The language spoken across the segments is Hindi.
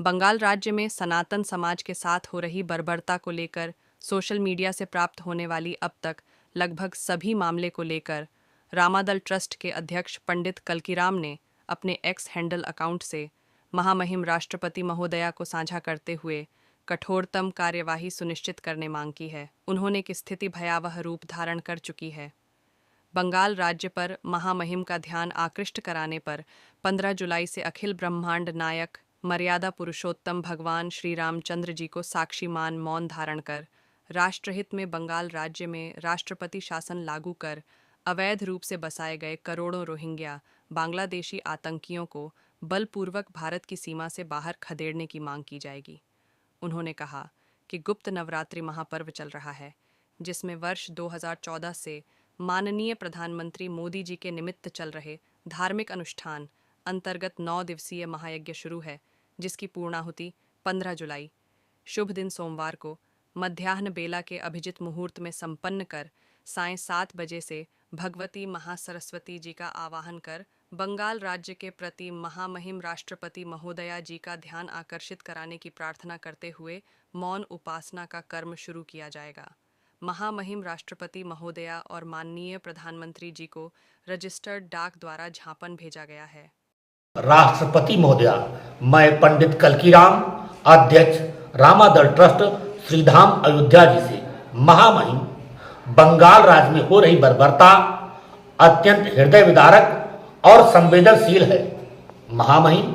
बंगाल राज्य में सनातन समाज के साथ हो रही बर्बरता को लेकर सोशल मीडिया से प्राप्त होने वाली अब तक लगभग सभी मामले को लेकर रामादल ट्रस्ट के अध्यक्ष पंडित कल्कीराम ने अपने एक्स हैंडल अकाउंट से महामहिम राष्ट्रपति महोदया को साझा करते हुए कठोरतम कार्यवाही सुनिश्चित करने मांग की है। उन्होंने कि स्थिति भयावह रूप धारण कर चुकी है। बंगाल राज्य पर महामहिम का ध्यान आकृष्ट कराने पर 15 जुलाई से अखिल ब्रह्मांड नायक मर्यादा पुरुषोत्तम भगवान श्री रामचंद्र जी को साक्षी मान मौन धारण कर राष्ट्रहित में बंगाल राज्य में राष्ट्रपति शासन लागू कर अवैध रूप से बसाए गए करोड़ों रोहिंग्या बांग्लादेशी आतंकियों को बलपूर्वक भारत की सीमा से बाहर खदेड़ने की मांग की जाएगी। उन्होंने कहा कि गुप्त नवरात्रि महापर्व चल रहा है, जिसमें वर्ष 2014 से माननीय प्रधानमंत्री मोदी जी के निमित्त चल रहे धार्मिक अनुष्ठान अंतर्गत 9 दिवसीय महायज्ञ शुरू है, जिसकी पूर्णाहुति 15 जुलाई शुभ दिन सोमवार को मध्याह्न बेला के अभिजित मुहूर्त में संपन्न कर सायं 7 बजे से भगवती महासरस्वती जी का आवाहन कर बंगाल राज्य के प्रति महामहिम राष्ट्रपति महोदया जी का ध्यान आकर्षित कराने की प्रार्थना करते हुए मौन उपासना का कर्म शुरू किया जाएगा। महामहिम राष्ट्रपति महोदया और माननीय प्रधानमंत्री जी को रजिस्टर्ड डाक द्वारा झांपन भेजा गया है। राष्ट्रपति महोदया, मैं पंडित कल्कीराम, अध्यक्ष रामादल ट्रस्ट श्रीधाम अयोध्या जी से महामहिम बंगाल राज्य में हो रही बर्बरता अत्यंत हृदय विदारक और संवेदनशील है। महामहिम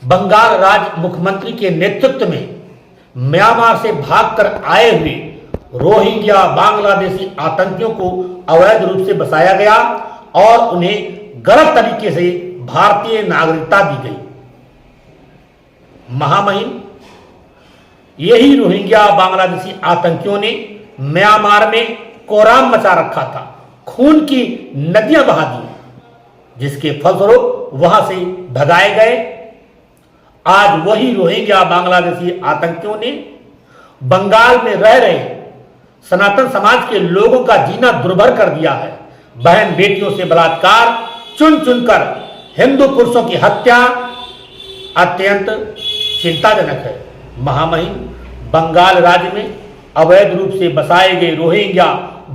बंगाल राज्य मुख्यमंत्री के नेतृत्व में म्यांमार से भागकर आए हुए रोहिंग्या बांग्लादेशी आतंकियों को अवैध रूप से बसाया गया और उन्हें गलत तरीके से भारतीय नागरिकता दी गई। महामहिम यही रोहिंग्या बांग्लादेशी आतंकियों ने म्यांमार में कोहराम मचा रखा था, खून की नदियां बहा दी, जिसके फलस्वरूप वहां से भगाए गए। आज वही रोहिंग्या बांग्लादेशी आतंकियों ने बंगाल में रह रहे सनातन समाज के लोगों का जीना दुर्भर कर दिया है। बहन बेटियों से बलात्कार, चुन चुनकर हिंदू पुरुषों की हत्या अत्यंत चिंताजनक है। महामहिम बंगाल राज्य में अवैध रूप से बसाए गए रोहिंग्या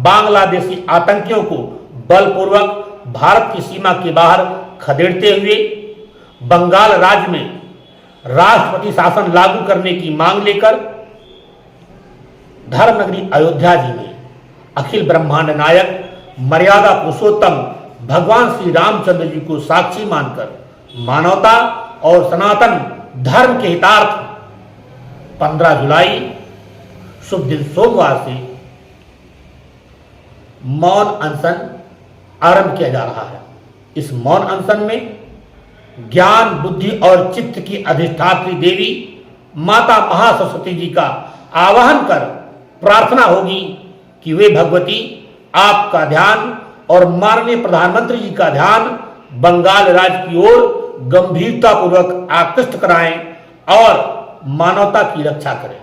बांग्लादेशी आतंकियों को बलपूर्वक भारत की सीमा के बाहर खदेड़ते हुए बंगाल राज्य में राष्ट्रपति शासन लागू करने की मांग लेकर धर्मनगरी अयोध्या जी में अखिल ब्रह्मांड नायक मर्यादा पुरुषोत्तम भगवान श्री रामचंद्र जी को साक्षी मानकर मानवता और सनातन धर्म के हितार्थ 15 जुलाई शुभ दिन सोमवार से मौन अनशन आरंभ किया जा रहा है। इस मौन अनशन में ज्ञान, बुद्धि और चित्त की अधिष्ठात्री देवी माता महासरस्वती जी का आवाहन कर प्रार्थना होगी कि वे भगवती आपका ध्यान और माननीय प्रधानमंत्री जी का ध्यान बंगाल राज्य की ओर गंभीरता पूर्वक आकृष्ट कराएं और मानवता की रक्षा करें।